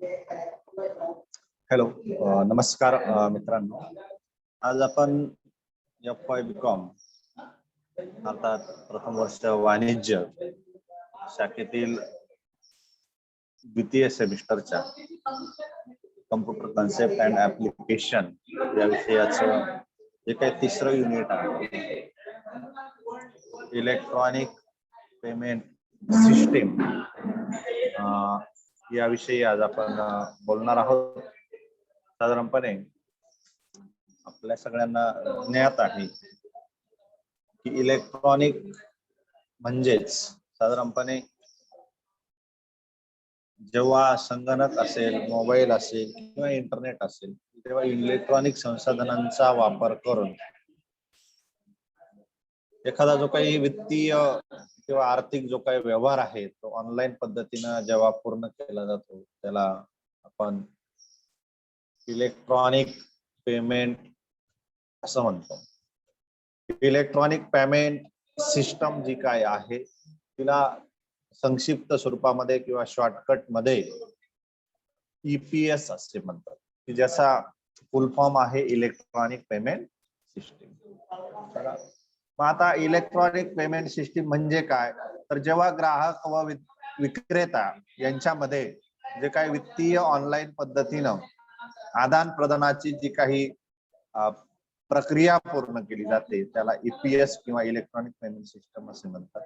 Hello, नमस्कार मित्रांनो. आज आपण FY BCom अर्थात प्रथम वर्ष वाणिज्य शाखेतील द्वितीय सेमिस्टरच्या कम्प्युटर कन्सेप्ट अँड ऍप्लिकेशन या विषयाचं जे काही तिसरं युनिट आहे, इलेक्ट्रॉनिक पेमेंट सिस्टीम, याविषयी आज आपण बोलणार आहोत. साधारणपणे आपल्या सगळ्यांना ज्ञात आहे की इलेक्ट्रॉनिक म्हणजेच साधारणपणे जेव्हा संगणक असेल, मोबाईल असेल किंवा इंटरनेट असेल, तेव्हा इलेक्ट्रॉनिक संसाधनांचा वापर करून एखादा जो काही वित्तीय किंवा आर्थिक जो काही व्यवहार आहे तो ऑनलाईन पद्धतीने जेव्हा पूर्ण केला जातो त्याला आपण इलेक्ट्रॉनिक पेमेंट असं म्हणतो. इलेक्ट्रॉनिक पेमेंट सिस्टम जी काय आहे तिला संक्षिप्त स्वरूपामध्ये किंवा शॉर्टकट मध्ये EPS असे म्हणतात, की ज्याचा फुल फॉर्म आहे इलेक्ट्रॉनिक पेमेंट सिस्टीम. मग आता इलेक्ट्रॉनिक पेमेंट सिस्टीम म्हणजे काय, तर जेव्हा ग्राहक व विक्रेता यांच्यामध्ये जे काही वित्तीय ऑनलाईन पद्धतीनं आदान प्रदानाची जी काही प्रक्रिया पूर्ण केली जाते त्याला EPS किंवा इलेक्ट्रॉनिक पेमेंट सिस्टम असे म्हणतात.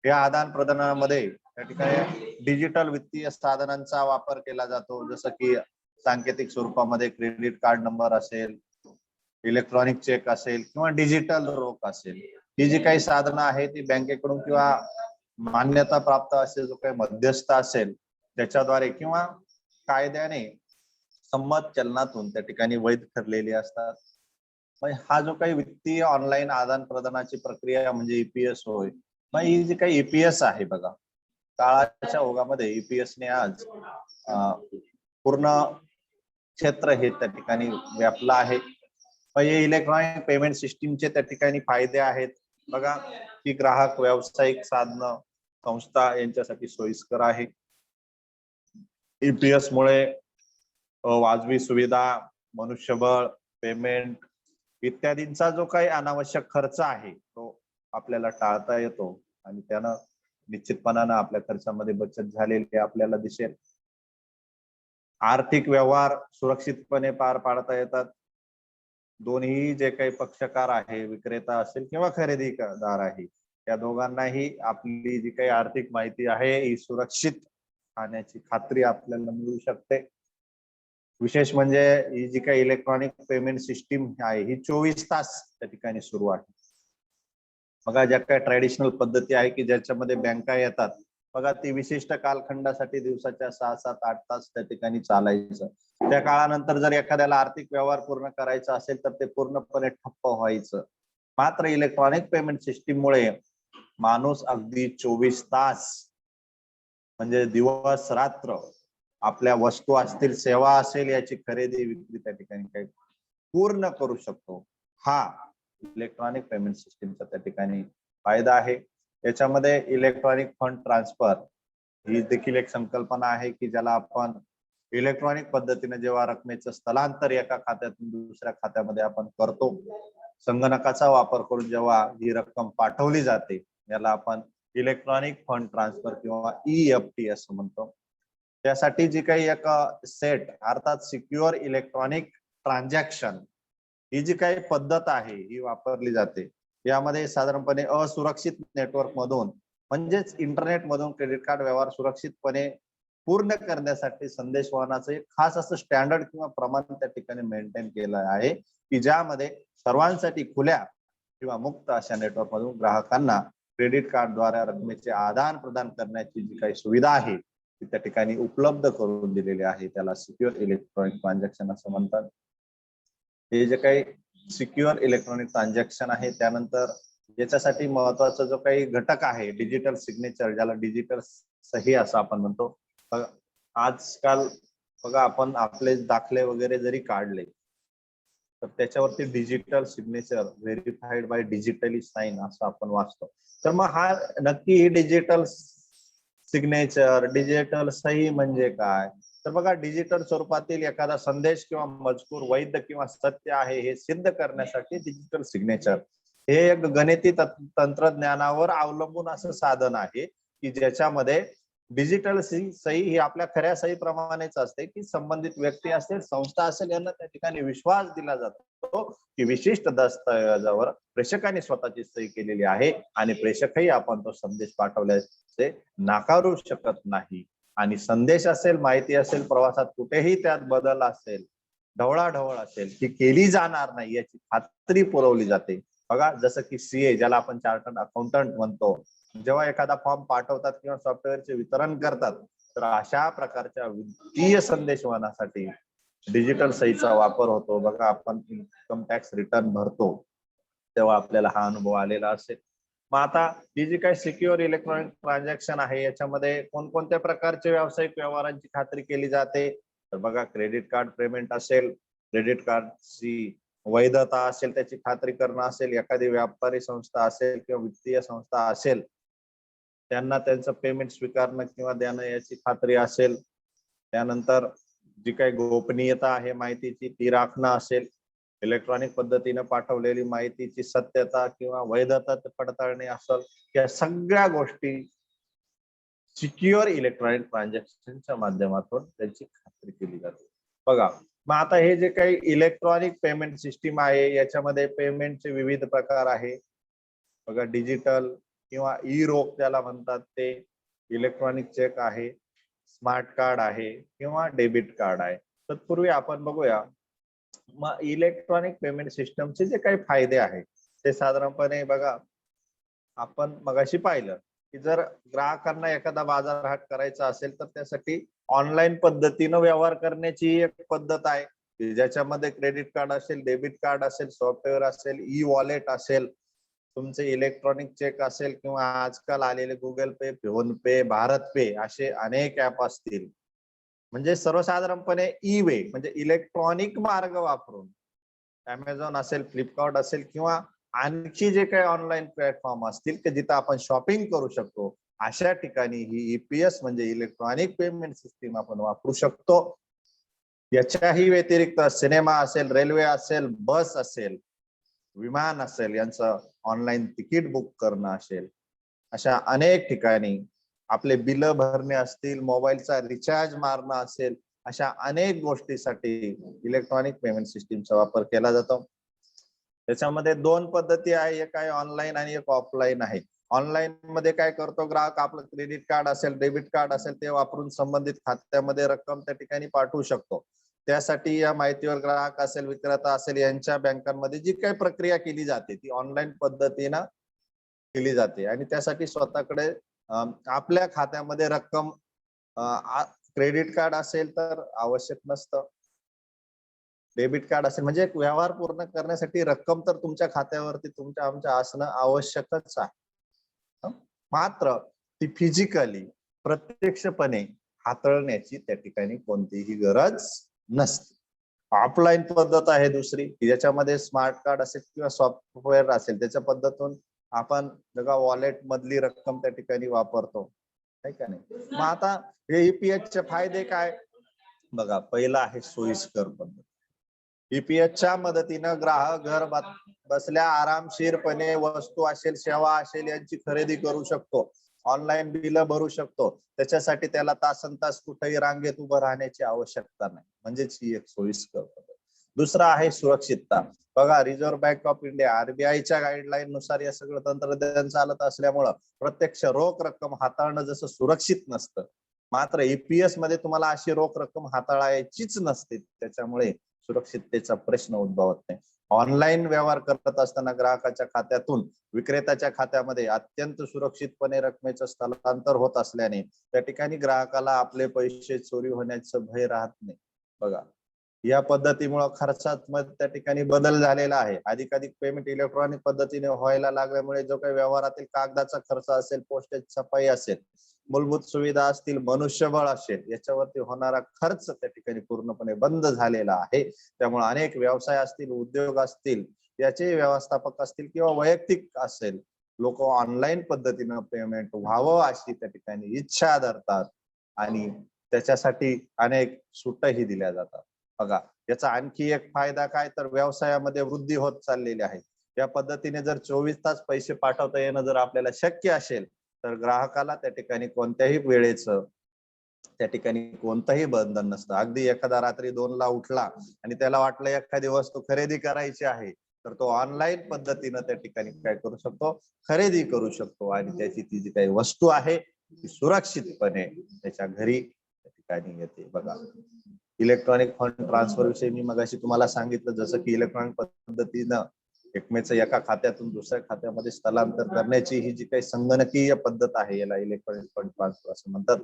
या आदान प्रदानामध्ये त्या ठिकाणी डिजिटल वित्तीय साधनांचा वापर केला जातो, जसं की सांकेतिक स्वरूपामध्ये क्रेडिट कार्ड नंबर असेल, इलेक्ट्रॉनिक चेक असेल किंवा डिजिटल रोख असेल. ही जी काही साधनं आहेत ती बँकेकडून किंवा मान्यता प्राप्त असे जो काही मध्यस्थ असेल त्याच्याद्वारे किंवा कायद्याने संमत चलनातून त्या ठिकाणी वैध ठरलेली असतात. मग हा जो काही वित्तीय ऑनलाईन आदान प्रदानाची प्रक्रिया म्हणजे EPS होय. मग ही जी काही EPS आहे बघा, काळाच्या ओघामध्ये EPS ने आज पूर्ण क्षेत्र हे त्या ठिकाणी व्यापलं आहे. मग हे इलेक्ट्रॉनिक पेमेंट सिस्टीमचे त्या ठिकाणी फायदे आहेत बघा, की ग्राहक, व्यावसायिक साधनं, संस्था यांच्यासाठी सोयीस्कर आहे. EPS मुळे वाजवी सुविधा, मनुष्यबळ, पेमेंट इत्यादींचा जो काही अनावश्यक खर्च आहे तो आपल्याला टाळता येतो आणि त्यानं निश्चितपणानं आपल्या खर्चामध्ये बचत झालेली आपल्याला दिसेल. आर्थिक व्यवहार सुरक्षितपणे पार पाडता येतात. दोन्ही जे काही पक्षकार आहे, विक्रेता असेल किंवा खरेदीदार आहे, या दोघांनाही आपली जी काही आर्थिक माहिती आहे ही सुरक्षित राहण्याची खात्री आपल्याला मिळू शकते. विशेष म्हणजे ही जी काही इलेक्ट्रॉनिक पेमेंट सिस्टीम आहे ही 24 तास त्या ठिकाणी सुरू आहे. बघा, ज्या काही ट्रॅडिशनल पद्धती आहे की ज्याच्यामध्ये बँका येतात बघा, ती विशिष्ट कालखंडासाठी दिवसाच्या 6, 7, 8 तास त्या ठिकाणी चालायचं. त्या काळानंतर जर एखाद्याला आर्थिक व्यवहार पूर्ण करायचा असेल तर ते पूर्णपणे ठप्प व्हायचं. मात्र इलेक्ट्रॉनिक पेमेंट सिस्टीम मुळे माणूस अगदी 24 तास म्हणजे दिवस रात्र आपल्या वस्तू असतील, सेवा असेल, याची खरेदी विक्री त्या ठिकाणी काही पूर्ण करू शकतो. हा इलेक्ट्रॉनिक पेमेंट सिस्टीमचा त्या ठिकाणी फायदा आहे. याच्यामध्ये इलेक्ट्रॉनिक फंड ट्रान्सफर ही देखील एक संकल्पना आहे की ज्याला आपण इलेक्ट्रॉनिक पद्धतीने जेव्हा रकमेचं स्थलांतर एका खात्यातून दुसऱ्या खात्यामध्ये आपण करतो, संगणकाचा वापर करून जेव्हा ही रक्कम पाठवली जाते याला आपण इलेक्ट्रॉनिक फंड ट्रान्सफर किंवा EFT असं म्हणतो. त्यासाठी जी काही एक सेट अर्थात सिक्युअर इलेक्ट्रॉनिक ट्रान्झॅक्शन ही जी काही पद्धत आहे ही वापरली जाते. यामध्ये साधारणपणे असुरक्षित नेटवर्क मधून म्हणजेच इंटरनेट मधून क्रेडिट कार्ड व्यवहार सुरक्षितपणे पूर्ण करण्यासाठी संदेशवहनाचं एक खास असं स्टँडर्ड किंवा प्रमाण त्या ठिकाणी मेंटेन केलं आहे, की ज्यामध्ये सर्वांसाठी खुल्या किंवा मुक्त अशा नेटवर्क मधून ग्राहकांना क्रेडिट कार्डद्वारे रकमेचे आदान प्रदान करण्याची जी काही सुविधा आहे ती त्या ठिकाणी उपलब्ध करून दिलेली आहे. त्याला सिक्युअर इलेक्ट्रॉनिक ट्रान्झॅक्शन असं म्हणतात. हे जे काही सिक्युअर इलेक्ट्रॉनिक ट्रान्झॅक्शन आहे त्यानंतर याच्यासाठी महत्वाचा जो काही घटक आहे डिजिटल सिग्नेचर, ज्याला डिजिटल सही असं आपण म्हणतो. आजकाल बघा, आपण आपले दाखले वगैरे जरी काढले तर त्याच्यावरती digital signature verified by digitally sign असं आपण वाचतो. तर मग हा नक्की डिजिटल सिग्नेचर, डिजिटल सही म्हणजे काय, तर बघा, डिजिटल स्वरूपातील एखादा संदेश किंवा मजकूर वैध किंवा सत्य आहे हे सिद्ध करण्यासाठी डिजिटल सिग्नेचर हे एक गणिती तंत्रज्ञानावर अवलंबून असं साधन आहे की ज्याच्यामध्ये डिजिटल सही ही आपल्या खऱ्या सही प्रमाणेच असते की संबंधित व्यक्ती असेल, संस्था असेल, यांना त्या ठिकाणी विश्वास दिला जातो की विशिष्ट दस्तऐवजावर प्रेषकाने स्वतःची सही केलेली आहे आणि प्रेषकही आपण तो संदेश पाठवल्याचे नाकारू शकत नाही. आणि संदेश असेल, माहिती असेल, प्रवासात कुठेही त्यात बदल असेल, ढवळाढवळ असेल, ती केली जाणार नाही याची खात्री पुरवली जाते. बघा, जसं की सीए ज्याला आपण चार्टर्ड अकाउंटंट म्हणतो, जेव्हा एखादा फॉर्म पाठवतात किंवा सॉफ्टवेअरचे वितरण करतात तर अशा प्रकारच्या वित्तीय संदेशवहनासाठी डिजिटल सहीचा वापर होतो. बघा, आपण इन्कम टॅक्स रिटर्न भरतो तेव्हा आपल्याला हा अनुभव आलेला असेल. मग आता ही जी काही सिक्युअर इलेक्ट्रॉनिक ट्रान्झॅक्शन आहे याच्यामध्ये कोणकोणत्या प्रकारचे व्यावसायिक व्यवहारांची खात्री केली जाते? तर बघा, क्रेडिट कार्ड पेमेंट असेल, क्रेडिट कार्डची वैधता असेल, त्याची खात्री करणं असेल, एखादी व्यापारी संस्था असेल किंवा वित्तीय संस्था असेल त्यांना त्यांचं पेमेंट स्वीकारणं किंवा देणं याची खात्री असेल. त्यानंतर जी काही गोपनीयता आहे माहितीची ती राखणं असेल, इलेक्ट्रॉनिक पद्धतीने पाठवलेली माहितीची सत्यता किंवा वैधता पडताळणे असेल, या सगळ्या गोष्टी सिक्युअर इलेक्ट्रॉनिक ट्रान्झॅक्शनच्या माध्यमातून त्यांची खात्री केली जाते. बघा, मग आता हे जे काही इलेक्ट्रॉनिक पेमेंट सिस्टीम आहे याच्यामध्ये पेमेंटचे विविध प्रकार आहे. बघा, डिजिटल किंवा ई रोख ज्याला म्हणतात ते, इलेक्ट्रॉनिक चेक आहे, स्मार्ट कार्ड आहे किंवा डेबिट कार्ड आहे. तत्पूर्वी आपण बघूया मग इलेक्ट्रॉनिक पेमेंट सिस्टमचे जे काही फायदे आहेत ते साधारणपणे बघा, आपण मगाशी पाहिलं की जर ग्राहकांना एखादा बाजारहाट करायचा असेल तर त्यासाठी ऑनलाईन पद्धतीनं व्यवहार करण्याची एक पद्धत आहे की ज्याच्यामध्ये क्रेडिट कार्ड असेल, डेबिट कार्ड असेल, सॉफ्टवेअर असेल, ई वॉलेट असेल, तुमचे इलेक्ट्रॉनिक चेक असेल किंवा आजकाल आलेले गुगल पे, फोन पे, भारत पे असे अनेक ऍप असतील. म्हणजे सर्वसाधारणपणे ई वे म्हणजे इलेक्ट्रॉनिक मार्ग वापरून अमेझॉन असेल, फ्लिपकार्ट असेल किंवा आणखी जे काही ऑनलाईन प्लॅटफॉर्म असतील की जिथं आपण शॉपिंग करू शकतो अशा ठिकाणी ही ईपीएस म्हणजे इलेक्ट्रॉनिक पेमेंट सिस्टीम आपण वापरू शकतो. याच्याही व्यतिरिक्त सिनेमा असेल, रेल्वे असेल, बस असेल, विमान असेल यांचं ऑनलाईन तिकीट बुक करणं असेल, अशा अनेक ठिकाणी आपले बिल भरणे असतील, मोबाईलचा रिचार्ज मारणं असेल, अशा अनेक गोष्टीसाठी इलेक्ट्रॉनिक पेमेंट सिस्टीमचा वापर केला जातो. त्याच्यामध्ये दोन पद्धती आहे, एक आहे ऑनलाईन आणि एक ऑफलाईन आहे. ऑनलाईन मध्ये काय करतो ग्राहक, आपलं क्रेडिट कार्ड असेल, डेबिट कार्ड असेल ते वापरून संबंधित खात्यामध्ये रक्कम त्या ठिकाणी पाठवू शकतो. त्यासाठी या माहितीवर ग्राहक असेल, विक्रेता असेल यांच्या बँकांमध्ये जी काही प्रक्रिया केली जाते ती ऑनलाईन पद्धतीनं केली जाते आणि त्यासाठी स्वतःकडे आपल्या खात्यामध्ये रक्कम क्रेडिट कार्ड असेल तर आवश्यक नसतं, डेबिट कार्ड असेल म्हणजे एक व्यवहार पूर्ण करण्यासाठी रक्कम तर तुमच्या खात्यावरती तुमच्या आमच्या असणं आवश्यकच आहे. मात्र ती फिजिकली प्रत्यक्षपणे हाताळण्याची त्या ठिकाणी कोणतीही गरज नसते. ऑफलाईन पद्धत आहे दुसरी की ज्याच्यामध्ये स्मार्ट कार्ड असेल किंवा सॉफ्टवेअर असेल त्याच्या पद्धतीतून आपण बघा वॉलेट मधली रक्कम त्या ठिकाणी वापरतो, आहे का नाही. मग आता हे ईपीएसचे फायदे काय? बघा, पहिला आहे सोयीस्कर पद्धत. ईपीएसच्या मदतीनं ग्राहक घर बसल्या आरामशीरपणे वस्तू असेल, सेवा असेल यांची खरेदी करू शकतो, ऑनलाईन बिल भरू शकतो. त्याच्यासाठी त्याला तासन तास कुठेही रांगेत उभं राहण्याची आवश्यकता नाही, म्हणजेच ही एक सोयीस्कर पद्धत. दुसरा आहे सुरक्षितता. बघा, रिझर्व्ह बँक ऑफ इंडिया आरबीआयच्या गाईडलाईन नुसार या सगळं तंत्रज्ञान चालत असल्यामुळं प्रत्यक्ष रोख रक्कम हाताळणं जसं सुरक्षित नसतं, मात्र ईपीएस मध्ये तुम्हाला अशी रोख रक्कम हाताळायचीच नसते, त्याच्यामुळे सुरक्षिततेचा प्रश्न उद्भवत नाही. ऑनलाईन व्यवहार करत असताना ग्राहकाच्या खात्यातून विक्रेत्याच्या खात्यामध्ये अत्यंत सुरक्षितपणे रकमेचं स्थलांतर होत असल्याने त्या ठिकाणी ग्राहकाला आपले पैसे चोरी होण्याचं भय राहत नाही. बघा, या पद्धतीमुळे खर्चात त्या ठिकाणी बदल झालेला आहे. अधिकाधिक पेमेंट इलेक्ट्रॉनिक पद्धतीने व्हायला लागल्यामुळे जो काही व्यवहारातील कागदाचा खर्च असेल, पोस्टेज छपाई असेल, मूलभूत सुविधा असतील, मनुष्यबळ असेल, याच्यावरती होणारा खर्च त्या ठिकाणी पूर्णपणे बंद झालेला आहे. त्यामुळे अनेक व्यवसाय असतील, उद्योग असतील, याचे व्यवस्थापक असतील किंवा वैयक्तिक असेल, लोक ऑनलाईन पद्धतीनं पेमेंट व्हावं अशी त्या ठिकाणी इच्छा धरतात आणि त्याच्यासाठी अनेक सूटही दिल्या जातात. बघा, याचा आणखी एक फायदा काय, तर व्यवसायामध्ये वृद्धी होत चाललेली आहे. या पद्धतीने जर 24 तास पैसे पाठवता येणं जर आपल्याला शक्य असेल, तर ग्राहकाला त्या ठिकाणी कोणत्याही वेळेचं त्या ठिकाणी कोणतंही बंधन नसतं. अगदी एखादा रात्री 2ला उठला आणि त्याला वाटलं एखादी वस्तू खरेदी करायची आहे, तर तो ऑनलाईन पद्धतीनं त्या ठिकाणी काय करू शकतो, खरेदी करू शकतो आणि त्याची ती जी काही वस्तू आहे ती सुरक्षितपणे त्याच्या घरी त्या ठिकाणी येते. बघा, इलेक्ट्रॉनिक फंड ट्रान्सफर विषयी मी मगाशी तुम्हाला सांगितलं, जसं की इलेक्ट्रॉनिक पद्धतीनं एकमेचं एका खात्यातून दुसऱ्या खात्यामध्ये स्थलांतर करण्याची ही जी काही संगणकीय पद्धत आहे, याला इलेक्ट्रॉनिक फंड ट्रान्सफर असं म्हणतात.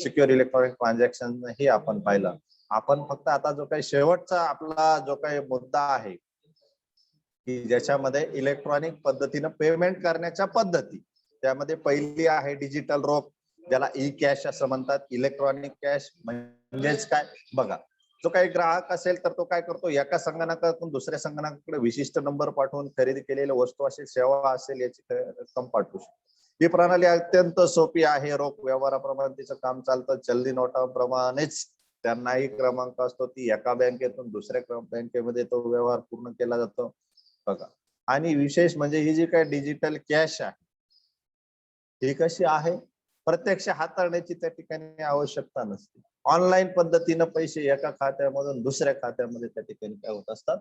सिक्युअर इलेक्ट्रॉनिक ट्रान्झॅक्शन ही आपण पाहिलं. आपण फक्त आता जो काही शेवटचा आपला जो काही मुद्दा आहे की ज्याच्यामध्ये इलेक्ट्रॉनिक पद्धतीनं पेमेंट करण्याच्या पद्धती, त्यामध्ये पहिली आहे डिजिटल रोख, ज्याला ई कॅश असं म्हणतात. इलेक्ट्रॉनिक कॅश म्हणजेच काय, बघा, जो काही ग्राहक असेल तर तो काय करतो, एका संगणकातून दुसऱ्या संगणकाकडे विशिष्ट नंबर पाठवून खरेदी केलेल्या वस्तू असेल, सेवा असेल, याची रक्कम पाठवू शकतो. ही प्रणाली अत्यंत सोपी आहे. रोख व्यवहाराप्रमाणे तिचं काम चालतं. चलनी नोटाप्रमाणेच त्यांनाही क्रमांक असतो. ती एका बँकेतून दुसऱ्या बँकेमध्ये तो व्यवहार पूर्ण केला जातो. बघा, आणि विशेष म्हणजे ही जी काही डिजिटल कॅश आहे, ही कशी आहे, प्रत्यक्ष हाताळण्याची त्या ठिकाणी आवश्यकता नसते. ऑनलाईन पद्धतीनं पैसे एका खात्यामधून दुसऱ्या खात्यामध्ये त्या ठिकाणी काय होत असतात,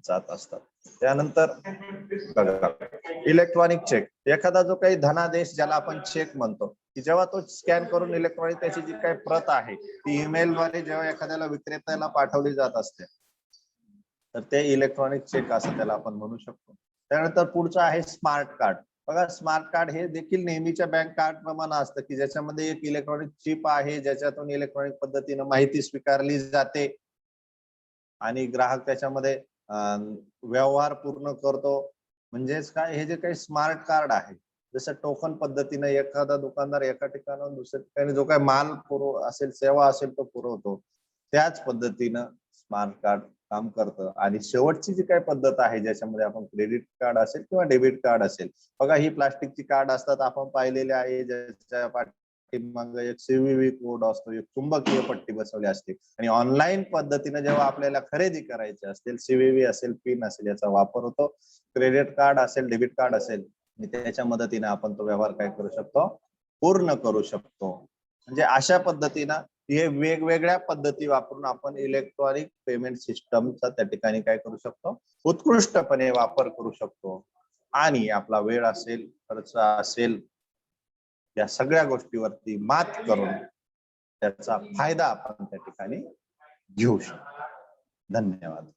जात असतात. त्यानंतर बघा, इलेक्ट्रॉनिक चेक, एखादा जो काही धनादेश ज्याला आपण चेक म्हणतो, की जेव्हा तो स्कॅन करून इलेक्ट्रॉनिक त्याची जी काही प्रत आहे ती ईमेलद्वारे जेव्हा एखाद्याला विक्रेत्याला पाठवली जात असते, तर ते इलेक्ट्रॉनिक चेक असं त्याला आपण म्हणू शकतो. त्यानंतर पुढचं आहे स्मार्ट कार्ड. बघा, स्मार्ट कार्ड हे देखील नेहमीच्या बँक कार्ड प्रमाणे असतं, की ज्याच्यामध्ये एक इलेक्ट्रॉनिक चिप आहे, ज्याच्यातून इलेक्ट्रॉनिक पद्धतीनं माहिती स्वीकारली जाते आणि ग्राहक त्याच्यामध्ये व्यवहार पूर्ण करतो. म्हणजेच काय, हे जे काही स्मार्ट कार्ड आहे, जसं टोकन पद्धतीने एखादा दुकानदार एका ठिकाणाहून दुसऱ्या ठिकाणी जो काही माल असेल, सेवा असेल, तो पुरवतो, त्याच पद्धतीनं स्मार्ट कार्ड काम करतं. आणि शेवटची जी काही पद्धत आहे, ज्याच्यामध्ये आपण क्रेडिट कार्ड असेल किंवा डेबिट कार्ड असेल, बघा, ही प्लास्टिकची कार्ड असतात, आपण पाहिलेले आहे, ज्याच्या पाठीमागे एक सीव्हीव्ही कोड असतो, एक चुंबकीय पट्टी बसवली असते. आणि ऑनलाईन पद्धतीने जेव्हा आपल्याला खरेदी करायची असतील, सीव्हीव्ही असेल, पिन असेल, याचा वापर होतो. क्रेडिट कार्ड असेल, डेबिट कार्ड असेल, आणि त्याच्या मदतीने आपण तो व्यवहार काय करू शकतो, पूर्ण करू शकतो. म्हणजे अशा पद्धतीनं हे वेगवेगळ्या पद्धती वापरून आपण इलेक्ट्रॉनिक पेमेंट सिस्टमचा त्या ठिकाणी काय करू शकतो, उत्कृष्टपणे वापर करू शकतो. आणि आपला वेळ असेल, खर्च असेल, या सगळ्या गोष्टीवरती मात करून त्याचा फायदा आपण त्या ठिकाणी घेऊ शकतो. धन्यवाद.